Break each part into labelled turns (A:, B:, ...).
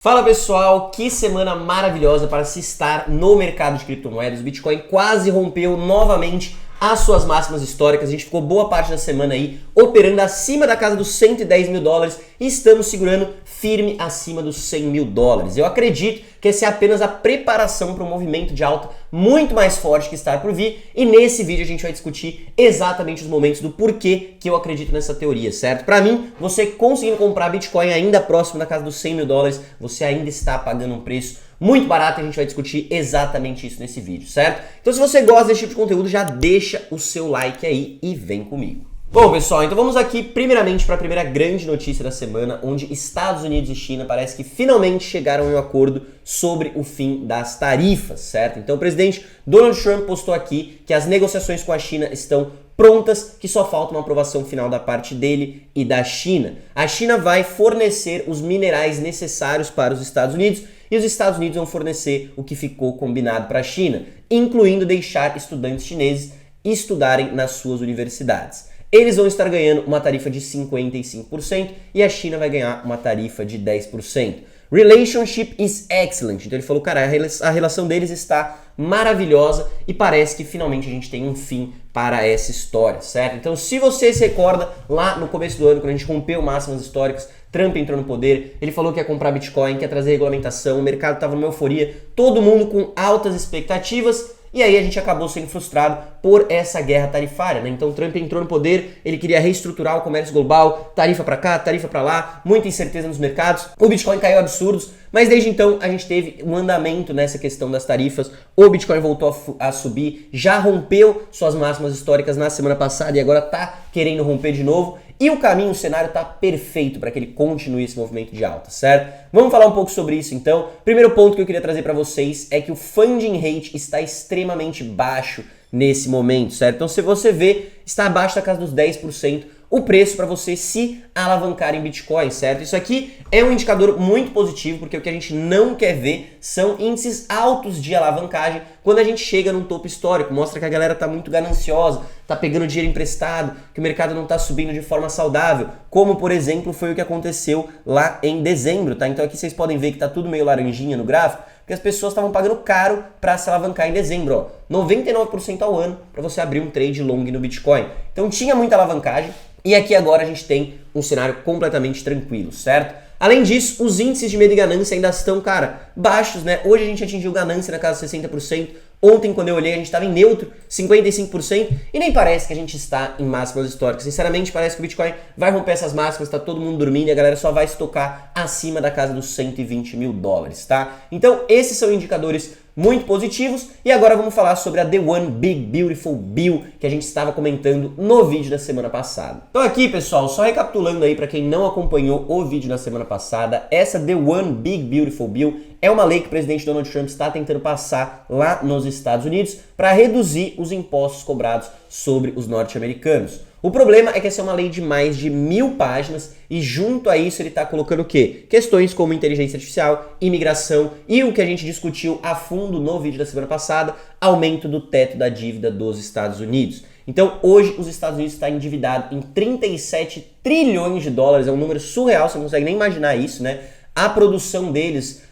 A: Fala pessoal, que semana maravilhosa para se estar no mercado de criptomoedas. O Bitcoin quase rompeu novamente as suas máximas históricas. A gente ficou boa parte da semana aí operando acima da casa dos 110 mil dólares e estamos segurando firme acima dos 100 mil dólares. Eu acredito que essa é apenas a preparação para um movimento de alta muito mais forte que está por vir, e nesse vídeo a gente vai discutir exatamente os momentos do porquê que eu acredito nessa teoria, certo? Para mim, você conseguindo comprar Bitcoin ainda próximo da casa dos 100 mil dólares, você ainda está pagando um preço muito barato e a gente vai discutir exatamente isso nesse vídeo, certo? Então se você gosta desse tipo de conteúdo, já deixa o seu like aí e vem comigo. Bom, pessoal, então vamos aqui primeiramente para a primeira grande notícia da semana, onde Estados Unidos e China parece que finalmente chegaram em um acordo sobre o fim das tarifas, certo? Então o presidente Donald Trump postou aqui que as negociações com a China estão prontas, que só falta uma aprovação final da parte dele e da China. A China vai fornecer os minerais necessários para os Estados Unidos e os Estados Unidos vão fornecer o que ficou combinado para a China, incluindo deixar estudantes chineses estudarem nas suas universidades. Eles vão estar ganhando uma tarifa de 55% e a China vai ganhar uma tarifa de 10%. Relationship is excellent. Então ele falou, cara, a relação deles está maravilhosa e parece que finalmente a gente tem um fim para essa história, certo? Então se você se recorda, lá no começo do ano, quando a gente rompeu máximas históricas, Trump entrou no poder, ele falou que ia comprar Bitcoin, que ia trazer regulamentação, o mercado estava numa euforia, todo mundo com altas expectativas. E aí a gente acabou sendo frustrado por essa guerra tarifária, né? Então Trump entrou no poder, ele queria reestruturar o comércio global, tarifa para cá, tarifa para lá, muita incerteza nos mercados, o Bitcoin caiu absurdos, mas desde então a gente teve um andamento nessa questão das tarifas, o Bitcoin voltou a subir, já rompeu suas máximas históricas na semana passada e agora tá querendo romper de novo. E o caminho, o cenário está perfeito para que ele continue esse movimento de alta, certo? Vamos falar um pouco sobre isso então. Primeiro ponto que eu queria trazer para vocês é que o funding rate está extremamente baixo nesse momento, certo? Então se você vê, está abaixo da casa dos 10%, o preço para você se alavancar em Bitcoin, certo? Isso aqui é um indicador muito positivo, porque o que a gente não quer ver são índices altos de alavancagem quando a gente chega num topo histórico. Mostra que a galera tá muito gananciosa, tá pegando dinheiro emprestado, que o mercado não tá subindo de forma saudável, como por exemplo foi o que aconteceu lá em dezembro, tá? Então aqui vocês podem ver que tá tudo meio laranjinha no gráfico, porque as pessoas estavam pagando caro para se alavancar em dezembro, ó. 99% ao ano para você abrir um trade long no Bitcoin. Então tinha muita alavancagem. E aqui agora a gente tem um cenário completamente tranquilo, certo? Além disso, os índices de medo e ganância ainda estão, cara, baixos, né? Hoje a gente atingiu ganância na casa de 60%. Ontem, quando eu olhei, a gente estava em neutro, 55%, e nem parece que a gente está em máximas históricas. Sinceramente, parece que o Bitcoin vai romper essas máximas, está todo mundo dormindo e a galera só vai se tocar acima da casa dos 120 mil dólares, tá? Então, esses são indicadores muito positivos. E agora vamos falar sobre a The One Big Beautiful Bill que a gente estava comentando no vídeo da semana passada. Então aqui, pessoal, só recapitulando aí para quem não acompanhou o vídeo da semana passada, essa The One Big Beautiful Bill é uma lei que o presidente Donald Trump está tentando passar lá nos Estados Unidos para reduzir os impostos cobrados sobre os norte-americanos. O problema é que essa é uma lei de mais de 1000 páginas e junto a isso ele está colocando o quê? Questões como inteligência artificial, imigração e o que a gente discutiu a fundo no vídeo da semana passada, aumento do teto da dívida dos Estados Unidos. Então hoje os Estados Unidos está endividado em 37 trilhões de dólares, é um número surreal, você não consegue nem imaginar isso, né? A produção deles,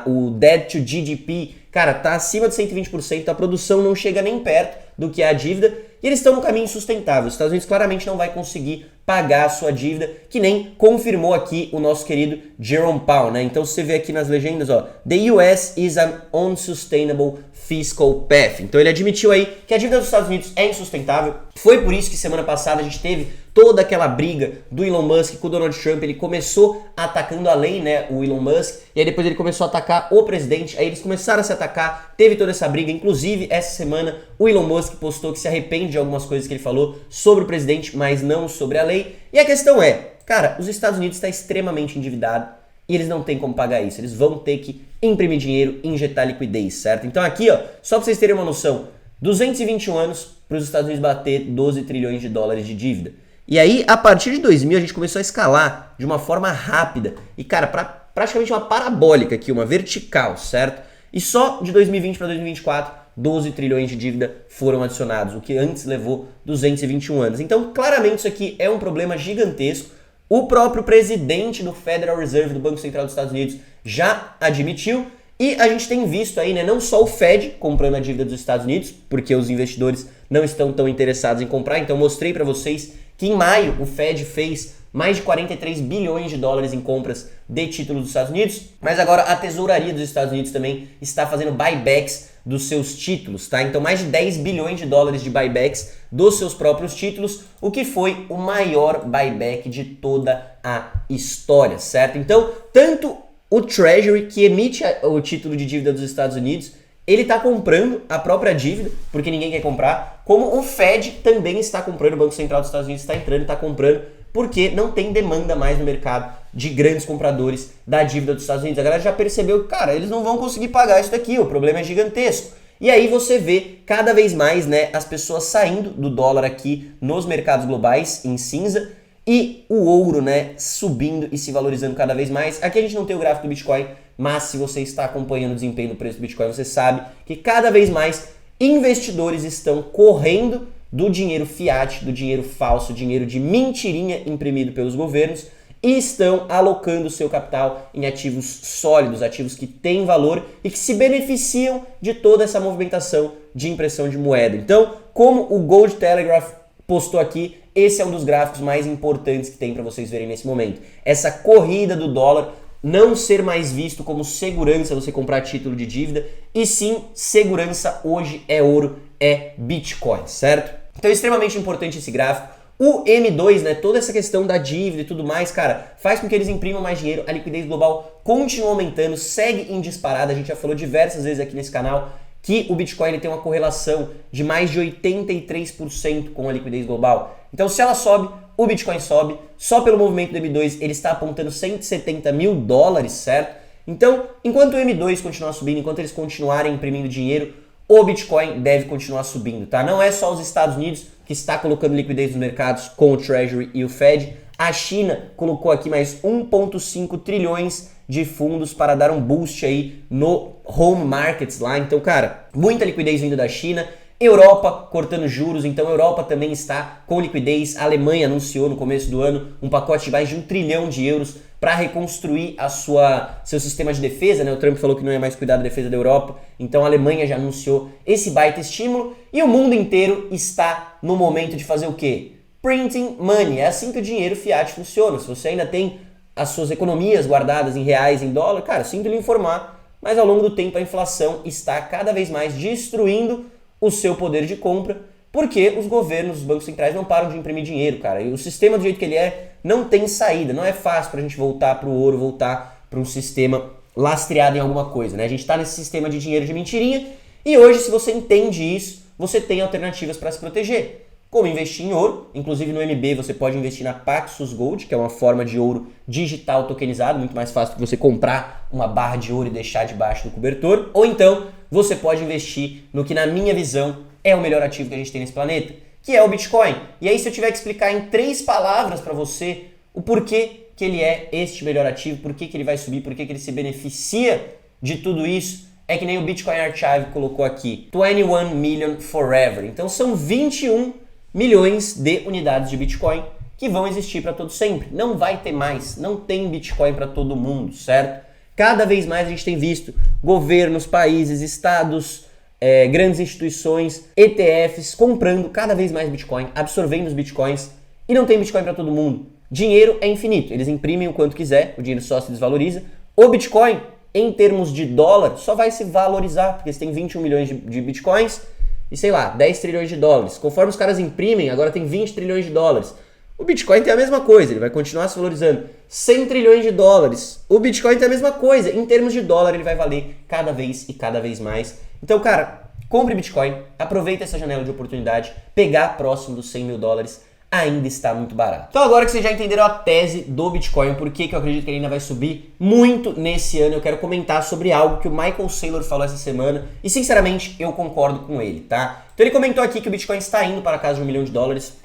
A: o debt to GDP, cara, tá acima de 120%, a produção não chega nem perto do que é a dívida, e eles estão no caminho insustentável. Os Estados Unidos claramente não vai conseguir pagar a sua dívida, que nem confirmou aqui o nosso querido Jerome Powell, né? Então você vê aqui nas legendas, ó, the US is an unsustainable fiscal path. Então ele admitiu aí que a dívida dos Estados Unidos é insustentável. Foi por isso que semana passada a gente teve toda aquela briga do Elon Musk com o Donald Trump. Ele começou atacando a lei, né, o Elon Musk, e aí depois ele começou a atacar o presidente, aí eles começaram a se atacar, teve toda essa briga. Inclusive essa semana o Elon Musk postou que se arrepende de algumas coisas que ele falou sobre o presidente, mas não sobre a lei. E a questão é, cara, os Estados Unidos está extremamente endividado e eles não têm como pagar isso. Eles vão ter que imprimir dinheiro, injetar liquidez, certo? Então aqui, ó, só para vocês terem uma noção, 221 anos para os Estados Unidos bater 12 trilhões de dólares de dívida. E aí, a partir de 2000, a gente começou a escalar de uma forma rápida e, cara, praticamente uma parabólica aqui, uma vertical, certo? E só de 2020 para 2024, 12 trilhões de dívida foram adicionados, o que antes levou 221 anos. Então, claramente isso aqui é um problema gigantesco. O próprio presidente do Federal Reserve, do Banco Central dos Estados Unidos, já admitiu. E a gente tem visto aí, né, não só o Fed comprando a dívida dos Estados Unidos, porque os investidores não estão tão interessados em comprar, então eu mostrei para vocês que em maio o Fed fez mais de 43 bilhões de dólares em compras de títulos dos Estados Unidos, mas agora a tesouraria dos Estados Unidos também está fazendo buybacks dos seus títulos, tá? Então mais de 10 bilhões de dólares de buybacks dos seus próprios títulos, o que foi o maior buyback de toda a história, certo? Então, tanto o Treasury, que emite o título de dívida dos Estados Unidos, ele está comprando a própria dívida, porque ninguém quer comprar, como o Fed também está comprando, o Banco Central dos Estados Unidos está entrando e está comprando, porque não tem demanda mais no mercado de grandes compradores da dívida dos Estados Unidos. A galera já percebeu que, cara, eles não vão conseguir pagar isso daqui, o problema é gigantesco. E aí você vê cada vez mais, né, as pessoas saindo do dólar aqui nos mercados globais, em cinza, e o ouro, né, subindo e se valorizando cada vez mais. Aqui a gente não tem o gráfico do Bitcoin, mas se você está acompanhando o desempenho do preço do Bitcoin, você sabe que cada vez mais investidores estão correndo do dinheiro fiat, do dinheiro falso, dinheiro de mentirinha imprimido pelos governos, e estão alocando seu capital em ativos sólidos, ativos que têm valor e que se beneficiam de toda essa movimentação de impressão de moeda. Então, como o Gold Telegraph postou aqui, esse é um dos gráficos mais importantes que tem para vocês verem nesse momento. Essa corrida do dólar não ser mais visto como segurança você comprar título de dívida, e sim segurança hoje é ouro, é Bitcoin, certo? Então é extremamente importante esse gráfico. O M2, né, toda essa questão da dívida e tudo mais, cara, faz com que eles imprimam mais dinheiro, a liquidez global continua aumentando, segue em disparada, a gente já falou diversas vezes aqui nesse canal que o Bitcoin ele tem uma correlação de mais de 83% com a liquidez global. Então se ela sobe, o Bitcoin sobe, só pelo movimento do M2 ele está apontando 170 mil dólares, certo? Então, enquanto o M2 continuar subindo, enquanto eles continuarem imprimindo dinheiro, o Bitcoin deve continuar subindo, tá? Não é só os Estados Unidos que está colocando liquidez nos mercados com o Treasury e o Fed. A China colocou aqui mais 1,5 trilhões de fundos para dar um boost aí no home markets lá. Então, cara, muita liquidez vindo da China. Europa cortando juros, então a Europa também está com liquidez. A Alemanha anunciou no começo do ano um pacote de mais de 1 trilhão de euros para reconstruir seu sistema de defesa, né? O Trump falou que não ia mais cuidar da defesa da Europa, então a Alemanha já anunciou esse baita estímulo e o mundo inteiro está no momento de fazer o quê? Printing money. É assim que o dinheiro fiat funciona. Se você ainda tem as suas economias guardadas em reais, em dólar, cara, sinto lhe informar, mas ao longo do tempo a inflação está cada vez mais destruindo o seu poder de compra, porque os governos, os bancos centrais não param de imprimir dinheiro, cara. E o sistema do jeito que ele é, não tem saída. Não é fácil pra gente voltar pro ouro, voltar para um sistema lastreado em alguma coisa, né? A gente tá nesse sistema de dinheiro de mentirinha e hoje, se você entende isso, você tem alternativas para se proteger. Como investir em ouro, inclusive no MB você pode investir na Paxos Gold, que é uma forma de ouro digital tokenizado, muito mais fácil do que você comprar uma barra de ouro e deixar debaixo do cobertor. Ou então você pode investir no que, na minha visão, é o melhor ativo que a gente tem nesse planeta, que é o Bitcoin. E aí, se eu tiver que explicar em 3 palavras para você o porquê que ele é este melhor ativo, porquê que ele vai subir, porquê que ele se beneficia de tudo isso, é que nem o Bitcoin Archive colocou aqui, 21 million forever. Então são 21 milhões de unidades de Bitcoin que vão existir para todo sempre. Não vai ter mais, não tem Bitcoin para todo mundo, certo? Cada vez mais a gente tem visto governos, países, estados, grandes instituições, ETFs comprando cada vez mais Bitcoin, absorvendo os Bitcoins, e não tem Bitcoin para todo mundo. Dinheiro é infinito, eles imprimem o quanto quiser, o dinheiro só se desvaloriza. O Bitcoin, em termos de dólar, só vai se valorizar, porque você tem 21 milhões de Bitcoins e, sei lá, 10 trilhões de dólares. Conforme os caras imprimem, agora tem 20 trilhões de dólares. O Bitcoin tem a mesma coisa, ele vai continuar se valorizando. 100 trilhões de dólares. O Bitcoin tem a mesma coisa. Em termos de dólar, ele vai valer cada vez e cada vez mais. Então, cara, compre Bitcoin, aproveita essa janela de oportunidade. Pegar próximo dos 100 mil dólares ainda está muito barato. Então, agora que vocês já entenderam a tese do Bitcoin, por que eu acredito que ele ainda vai subir muito nesse ano, eu quero comentar sobre algo que o Michael Saylor falou essa semana e, sinceramente, eu concordo com ele, tá? Então, ele comentou aqui que o Bitcoin está indo para a casa de $1 milhão.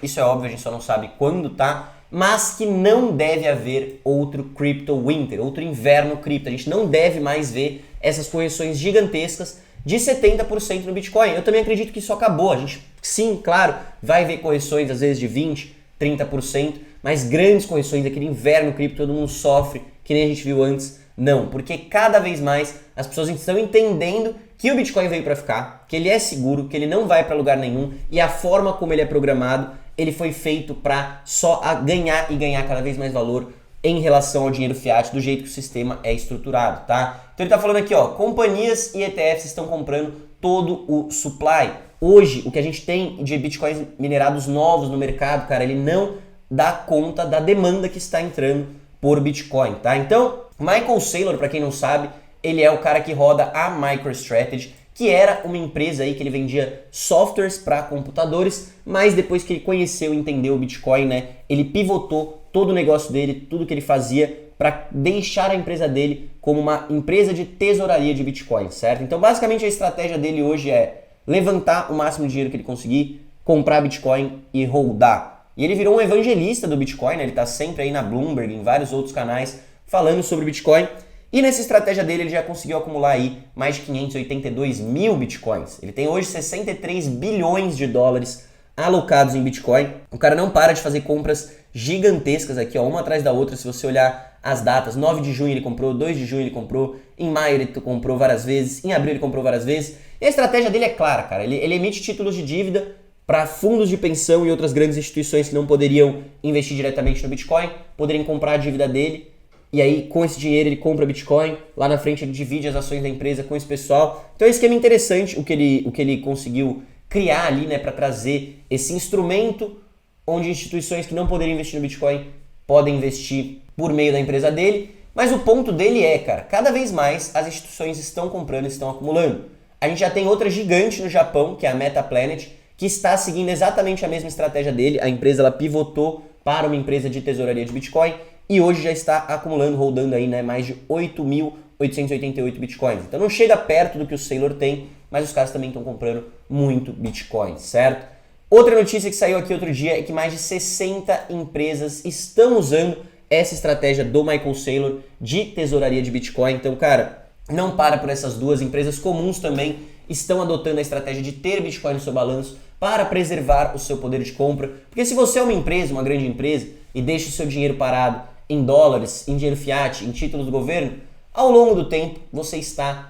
A: Isso é óbvio, a gente só não sabe quando, tá? Mas que não deve haver outro crypto winter, outro inverno cripto. A gente não deve mais ver essas correções gigantescas de 70% no Bitcoin. Eu também acredito que isso acabou. A gente, sim, claro, vai ver correções às vezes de 20%, 30%, mas grandes correções, aquele inverno cripto, todo mundo sofre, que nem a gente viu antes Não, porque cada vez mais as pessoas estão entendendo que o Bitcoin veio para ficar, que ele é seguro, que ele não vai para lugar nenhum e a forma como ele é programado, ele foi feito para só ganhar e ganhar cada vez mais valor em relação ao dinheiro fiat do jeito que o sistema é estruturado, tá? Então ele tá falando aqui, ó, companhias e ETFs estão comprando todo o supply. Hoje, o que a gente tem de bitcoins minerados novos no mercado, cara, ele não dá conta da demanda que está entrando por Bitcoin, tá? Então, Michael Saylor, para quem não sabe, ele é o cara que roda a MicroStrategy, que era uma empresa aí que ele vendia softwares para computadores, mas depois que ele conheceu e entendeu o Bitcoin, né, ele pivotou todo o negócio dele, tudo que ele fazia para deixar a empresa dele como uma empresa de tesouraria de Bitcoin, certo? Então, basicamente, a estratégia dele hoje é levantar o máximo de dinheiro que ele conseguir, comprar Bitcoin e holdar. E ele virou um evangelista do Bitcoin, né? Ele está sempre aí na Bloomberg, em vários outros canais, falando sobre Bitcoin. E nessa estratégia dele, ele já conseguiu acumular aí mais de 582 mil Bitcoins. Ele tem hoje 63 bilhões de dólares alocados em Bitcoin. O cara não para de fazer compras gigantescas aqui, ó, uma atrás da outra. Se você olhar as datas, 9 de junho ele comprou, 2 de junho ele comprou, em maio ele comprou várias vezes, em abril ele comprou várias vezes. E a estratégia dele é clara, cara. Ele emite títulos de dívida para fundos de pensão e outras grandes instituições que não poderiam investir diretamente no Bitcoin, poderiam comprar a dívida dele. E aí, com esse dinheiro, ele compra Bitcoin. Lá na frente, ele divide as ações da empresa com esse pessoal. Então, é um esquema interessante o que ele conseguiu criar ali, né, para trazer esse instrumento onde instituições que não poderiam investir no Bitcoin podem investir por meio da empresa dele. Mas o ponto dele é, cara, cada vez mais as instituições estão comprando, estão acumulando. A gente já tem outra gigante no Japão, que é a Metaplanet, que está seguindo exatamente a mesma estratégia dele. A empresa ela pivotou para uma empresa de tesouraria de Bitcoin e hoje já está acumulando, rodando aí, né, mais de 8.888 Bitcoins. Então não chega perto do que o Saylor tem, mas os caras também estão comprando muito Bitcoin, certo? Outra notícia que saiu aqui outro dia é que mais de 60 empresas estão usando essa estratégia do Michael Saylor de tesouraria de Bitcoin. Então, cara, não para por essas duas. Empresas comuns também estão adotando a estratégia de ter Bitcoin no seu balanço para preservar o seu poder de compra. Porque se você é uma empresa, uma grande empresa, e deixa o seu dinheiro parado em dólares, em dinheiro fiat, em títulos do governo, ao longo do tempo você está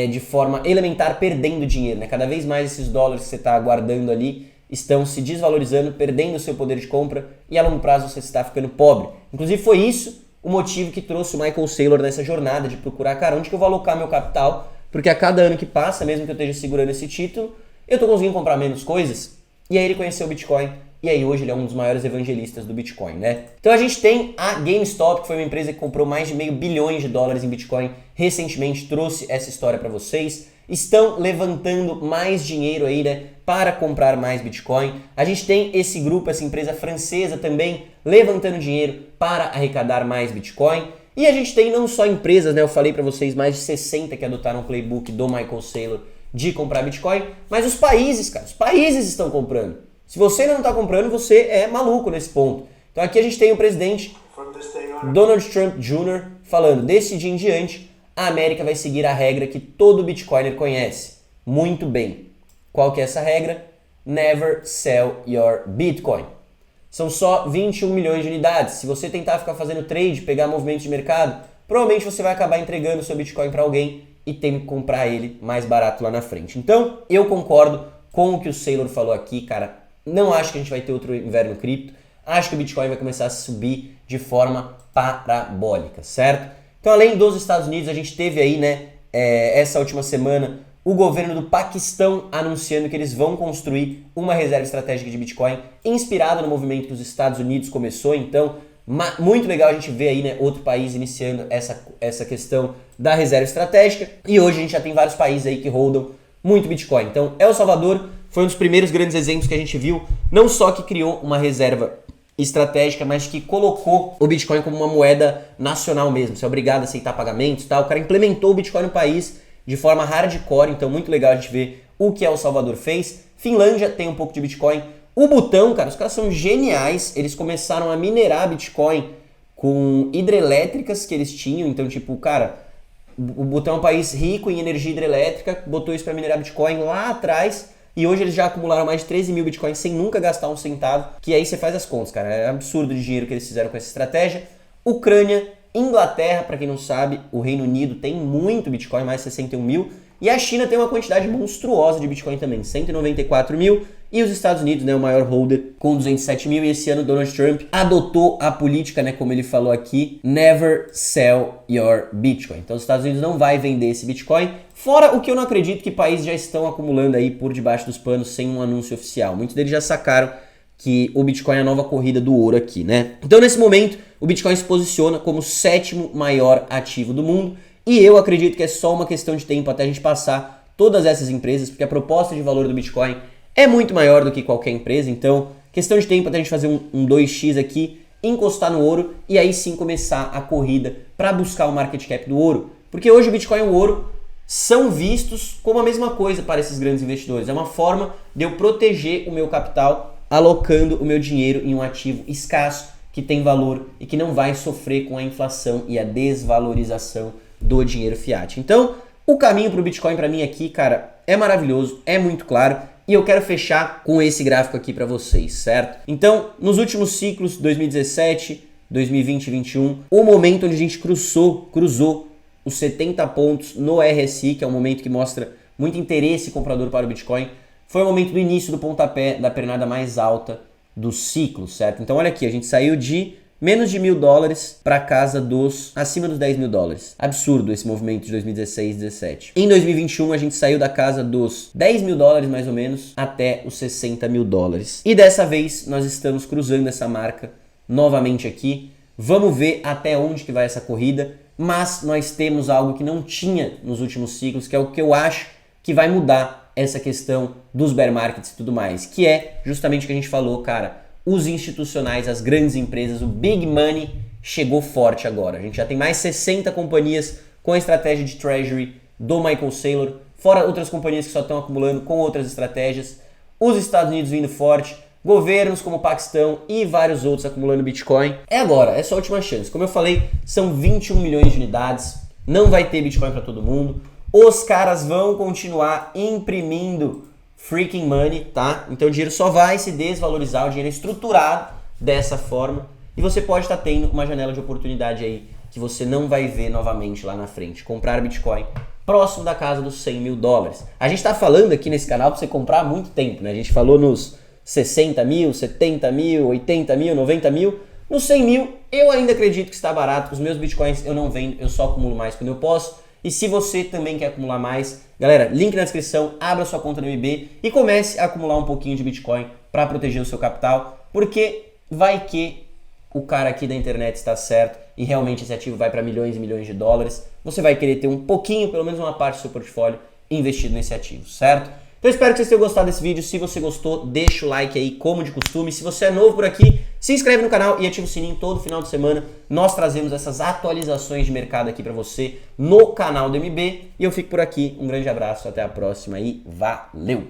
A: de forma elementar perdendo dinheiro, né? Cada vez mais esses dólares que você está guardando ali estão se desvalorizando, perdendo o seu poder de compra e a longo prazo você está ficando pobre. Inclusive foi isso o motivo que trouxe o Michael Saylor nessa jornada de procurar, cara, onde que eu vou alocar meu capital, porque a cada ano que passa, mesmo que eu esteja segurando esse título, eu estou conseguindo comprar menos coisas. E aí ele conheceu o Bitcoin. E aí hoje ele é um dos maiores evangelistas do Bitcoin, né? Então a gente tem a GameStop, que foi uma empresa que comprou mais de $500 milhões em Bitcoin recentemente, trouxe essa história para vocês. Estão levantando mais dinheiro aí, né, para comprar mais Bitcoin. A gente tem esse grupo, essa empresa francesa também levantando dinheiro para arrecadar mais Bitcoin. E a gente tem não só empresas, né, eu falei para vocês, mais de 60 que adotaram o playbook do Michael Saylor de comprar Bitcoin, mas os países, cara, os países estão comprando. Se você ainda não está comprando, você é maluco nesse ponto. Então aqui a gente tem o presidente Donald Trump Jr. falando, desse dia em diante, a América vai seguir a regra que todo Bitcoiner conhece. Muito bem. Qual que é essa regra? Never sell your Bitcoin. São só 21 milhões de unidades. Se você tentar ficar fazendo trade, pegar movimentos de mercado, provavelmente você vai acabar entregando o seu Bitcoin para alguém e tem que comprar ele mais barato lá na frente. Então, eu concordo com o que o Saylor falou aqui, cara. Não acho que a gente vai ter outro inverno cripto. Acho que o Bitcoin vai começar a subir de forma parabólica, certo? Então, além dos Estados Unidos, a gente teve aí, né, essa última semana, o governo do Paquistão anunciando que eles vão construir uma reserva estratégica de Bitcoin inspirada no movimento que os Estados Unidos começou. Então, muito legal a gente ver aí, né, outro país iniciando essa questão da reserva estratégica. E hoje a gente já tem vários países aí que holdam muito Bitcoin. Então, El Salvador foi um dos primeiros grandes exemplos que a gente viu, não só que criou uma reserva estratégica, mas que colocou o Bitcoin como uma moeda nacional mesmo. Você é obrigado a aceitar pagamentos e tal. O cara implementou o Bitcoin no país de forma hardcore, então muito legal a gente ver o que El Salvador fez. Finlândia tem um pouco de Bitcoin. O Butão, cara, os caras são geniais. Eles começaram a minerar Bitcoin com hidrelétricas que eles tinham. Então, tipo, cara, o Butão é um país rico em energia hidrelétrica, botou isso para minerar Bitcoin lá atrás. E hoje eles já acumularam mais de 13 mil Bitcoins sem nunca gastar um centavo. Que aí você faz as contas, cara. É absurdo de dinheiro que eles fizeram com essa estratégia. Ucrânia Inglaterra, para quem não sabe, o Reino Unido tem muito Bitcoin, mais de 61 mil. E a China tem uma quantidade monstruosa de Bitcoin também, 194 mil. E os Estados Unidos, né, o maior holder, com 207 mil. E esse ano Donald Trump adotou a política, né, como ele falou aqui, never sell your Bitcoin. Então os Estados Unidos não vai vender esse Bitcoin. Fora o que eu não acredito que países já estão acumulando aí por debaixo dos panos sem um anúncio oficial. Muitos deles já sacaram que o Bitcoin é a nova corrida do ouro aqui, né? Então nesse momento o Bitcoin se posiciona como o 7º maior ativo do mundo. E eu acredito que é só uma questão de tempo até a gente passar todas essas empresas, porque a proposta de valor do Bitcoin é muito maior do que qualquer empresa. Então, questão de tempo até a gente fazer um 2x aqui, encostar no ouro e aí sim começar a corrida para buscar o market cap do ouro. Porque hoje o Bitcoin e o ouro são vistos como a mesma coisa para esses grandes investidores. É uma forma de eu proteger o meu capital alocando o meu dinheiro em um ativo escasso que tem valor e que não vai sofrer com a inflação e a desvalorização do dinheiro fiat. Então, o caminho para o Bitcoin para mim aqui, cara, é maravilhoso, é muito claro e eu quero fechar com esse gráfico aqui para vocês, certo? Então, nos últimos ciclos, 2017, 2020 e 2021, o momento onde a gente cruzou os 70 pontos no RSI, que é um momento que mostra muito interesse comprador para o Bitcoin, foi o momento do início do pontapé da pernada mais alta do ciclo, certo? Então, olha aqui, a gente saiu de menos de $1.000 para casa dos acima dos $10.000. Absurdo esse movimento de 2016 e 2017. Em 2021 a gente saiu da casa dos $10.000 mais ou menos até os $60.000. E dessa vez nós estamos cruzando essa marca novamente aqui. Vamos ver até onde que vai essa corrida, mas nós temos algo que não tinha nos últimos ciclos, que é o que eu acho que vai mudar essa questão dos bear markets e tudo mais, que é justamente o que a gente falou, cara. Os institucionais, as grandes empresas, o big money chegou forte agora. A gente já tem mais 60 companhias com a estratégia de treasury do Michael Saylor, fora outras companhias que só estão acumulando com outras estratégias. Os Estados Unidos vindo forte, governos como o Paquistão e vários outros acumulando Bitcoin. É agora, é só a última chance. Como eu falei, são 21 milhões de unidades, não vai ter Bitcoin para todo mundo. Os caras vão continuar imprimindo freaking money, tá? Então o dinheiro só vai se desvalorizar, o dinheiro é estruturado dessa forma e você pode estar tendo uma janela de oportunidade aí que você não vai ver novamente lá na frente. Comprar Bitcoin próximo da casa dos $100.000. A gente tá falando aqui nesse canal para você comprar há muito tempo, né? A gente falou nos 60 mil, 70 mil, 80 mil, 90 mil. Nos 100 mil eu ainda acredito que está barato. Os meus Bitcoins eu não vendo, eu só acumulo mais quando eu posso. E se você também quer acumular mais, galera, link na descrição, abra sua conta no MB e comece a acumular um pouquinho de Bitcoin para proteger o seu capital, porque vai que o cara aqui da internet está certo e realmente esse ativo vai para milhões e milhões de dólares, você vai querer ter um pouquinho, pelo menos uma parte do seu portfólio investido nesse ativo, certo? Então eu espero que vocês tenham gostado desse vídeo. Se você gostou, deixa o like aí, como de costume. Se você é novo por aqui, se inscreve no canal e ativa o sininho. Todo final de semana nós trazemos essas atualizações de mercado aqui para você no canal do MB. E eu fico por aqui. Um grande abraço, até a próxima e valeu!